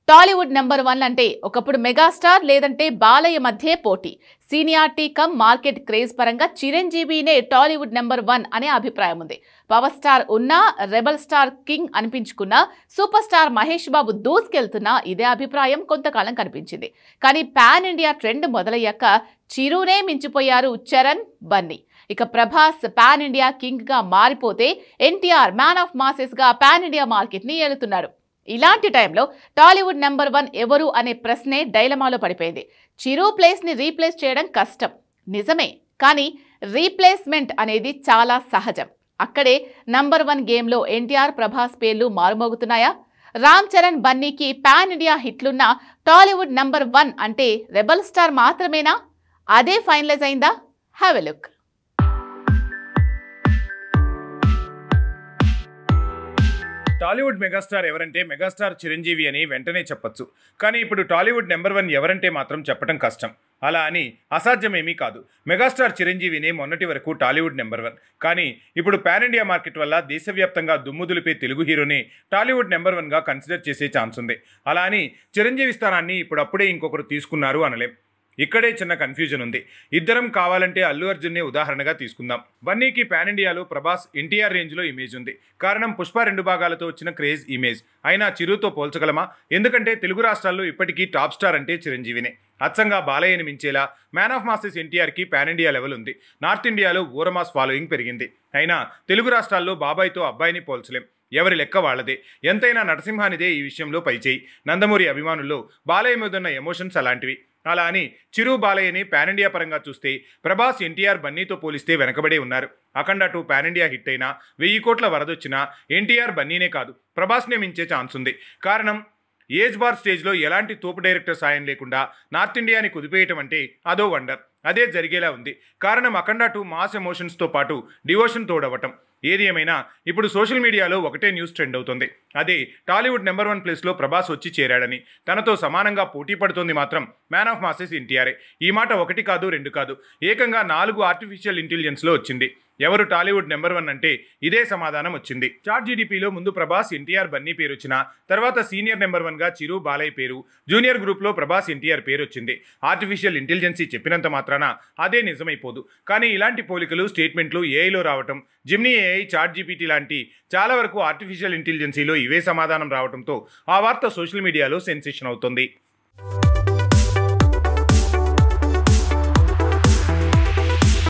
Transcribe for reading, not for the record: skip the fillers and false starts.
Tollywood number 1 అంటే ఒకప్పుడు megastar లేదంటే బాలయ్య మధ్య పోటీ. సీనియారిటీ కమ్ మార్కెట్ క్రేజ్ పరంగా చిరంజీవినే టాలీవుడ్ నెంబర్ 1 అనే అభిప్రాయం ఉంది. పవర్ స్టార్ ఉన్నా, రెబల్ స్టార్ కింగ్ అనిపించుకున్నా, సూపర్ స్టార్ మహేష్ బాబు దూసుకెళ్తున్నా ఇదే అభిప్రాయం కొంతకాలం కనిపించింది. కానీ పాన్ ఇండియా ట్రెండ్ మొదలయ్యాక చిరునే మించిపోయారు చరణ్, బన్నీ. ఇక ప్రభాస్ పాన్ ఇండియా కింగ్ గా మారిపోతే ఎన్టీఆర్ మ్యాన్ ఆఫ్ మాసెస్ గా పాన్ ఇండియా మార్కెట్ ని ఏలుతున్నాడు. ఇలాంటి టైంలో టాలీవుడ్ నెంబర్ 1 ఎవరు అనే ప్రశ్నే డైలమాలో పడిపోయింది. చిరు ప్లేస్ ని రీప్లేస్ చేయడం కష్టం నిజమే, కానీ రీప్లేస్మెంట్ అనేది చాలా సహజం. అక్కడే నంబర్ 1 గేమ్లో ఎన్టీఆర్, ప్రభాస్ పేర్లు మారుమోగుతున్నాయా? రామ్ చరణ్, బన్నీకి పాన్ ఇండియా హిట్లున్న టాలీవుడ్ నంబర్ 1 అంటే రెబల్ స్టార్ మాత్రమేనా? అదే ఫైనలైజ్ అయిందా? Have a look. Tollywood megastar ఎవరంటే మెగాస్టార్ చిరంజీవి అని వెంటనే చెప్పొచ్చు. కానీ ఇప్పుడు టాలీవుడ్ నెంబర్ 1 ఎవరంటే మాత్రం చెప్పడం కష్టం. అలా అని అసాధ్యమేమీ కాదు. మెగాస్టార్ చిరంజీవిని మొన్నటి వరకు టాలీవుడ్ నెంబర్ 1, కానీ ఇప్పుడు పాన్ ఇండియా మార్కెట్ వల్ల దేశవ్యాప్తంగా దుమ్ముదులిపే తెలుగు హీరోని టాలీవుడ్ నెంబర్ 1గా కన్సిడర్ చేసే ఛాన్స్ ఉంది. అలా అని చిరంజీవి స్థానాన్ని ఇప్పుడప్పుడే ఇంకొకరు తీసుకున్నారు అనలేం. ఇక్కడే చిన్న కన్ఫ్యూజన్ ఉంది. ఇద్దరం కావాలంటే అల్లు అర్జున్నే ఉదాహరణగా తీసుకుందాం. బన్నీకి పాన్ ఇండియాలో ప్రభాస్, ఎన్టీఆర్ రేంజ్లో ఇమేజ్ ఉంది. కారణం పుష్ప 2 భాగాలతో వచ్చిన క్రేజ్ ఇమేజ్. అయినా చిరుతో పోల్చగలమా? ఎందుకంటే తెలుగు రాష్ట్రాల్లో ఇప్పటికీ టాప్ స్టార్ అంటే చిరంజీవినే. అచ్చంగా బాలయ్యని మించేలా మ్యాన్ ఆఫ్ మాసెస్ ఎన్టీఆర్కి పాన్ ఇండియా లెవెల్ ఉంది. నార్త్ ఇండియాలో ఊరమాస్ ఫాలోయింగ్ పెరిగింది. అయినా తెలుగు రాష్ట్రాల్లో బాబాయ్తో అబ్బాయిని పోల్చలేం. ఎవరి లెక్క వాళ్ళదే. ఎంతైనా నరసింహానిదే ఈ విషయంలో పైచేయి. నందమూరి అభిమానుల్లో బాలయ్య మీదున్న ఎమోషన్స్ అలాంటివి. అలా అని చిరు, బాలయ్యని పాన్ ఇండియా పరంగా చూస్తే ప్రభాస్, ఎన్టీఆర్, బన్నీతో పోలిస్తే వెనకబడే ఉన్నారు. అఖండ 2 పాన్ ఇండియా హిట్ అయినా, 1000 కోట్ల వరదొచ్చినా ఎన్టీఆర్, బన్నీనే కాదు ప్రభాస్నే మించే ఛాన్స్ ఉంది. కారణం ఏజ్ బార్ స్టేజ్లో ఎలాంటి తోపు డైరెక్టర్ సాయం లేకుండా నార్త్ ఇండియాని కుదిపేయటం అంటే అదో వండర్. అదే జరిగేలా ఉంది. కారణం అఖండ 2 మాస్ ఎమోషన్స్తో పాటు డివోషన్ తోడవటం. ఏది ఏమైనా ఇప్పుడు సోషల్ మీడియాలో ఒకటే న్యూస్ ట్రెండ్ అవుతుంది. అదే టాలీవుడ్ నెంబర్ 1 ప్లేస్లో ప్రభాస్ వచ్చి చేరాడని. తనతో సమానంగా పోటీ పడుతోంది మాత్రం మ్యాన్ ఆఫ్ మాసెస్ ఎన్టీఆర్ఏ. ఈ మాట 1 కాదు 2 కాదు, ఏకంగా 4 ఆర్టిఫిషియల్ ఇంటెలిజెన్స్లో వచ్చింది. ఎవరు టాలీవుడ్ నెంబర్ 1 అంటే ఇదే సమాధానం వచ్చింది. చాట్ జీడీపీలో ముందు ప్రభాస్, ఎన్టీఆర్, బన్నీ పేరు వచ్చినా తర్వాత సీనియర్ నెంబర్ 1గా చిరు, బాలయ్య పేరు, జూనియర్ గ్రూప్లో ప్రభాస్, ఎన్టీఆర్ పేరు వచ్చింది. ఆర్టిఫిషియల్ ఇంటెలిజెన్సీ చెప్పినంత మాత్రాన అదే నిజమైపోదు. కానీ ఇలాంటి పోలికలు, స్టేట్మెంట్లు ఏఐలో రావటం, జిమ్నీ ఏఐ, చాట్ జీపీటీ లాంటి చాలా వరకు ఆర్టిఫిషియల్ ఇంటెలిజెన్సీలో ఇవే సమాధానం రావడంతో ఆ వార్త సోషల్ మీడియాలో సెన్సేషన్ అవుతుంది.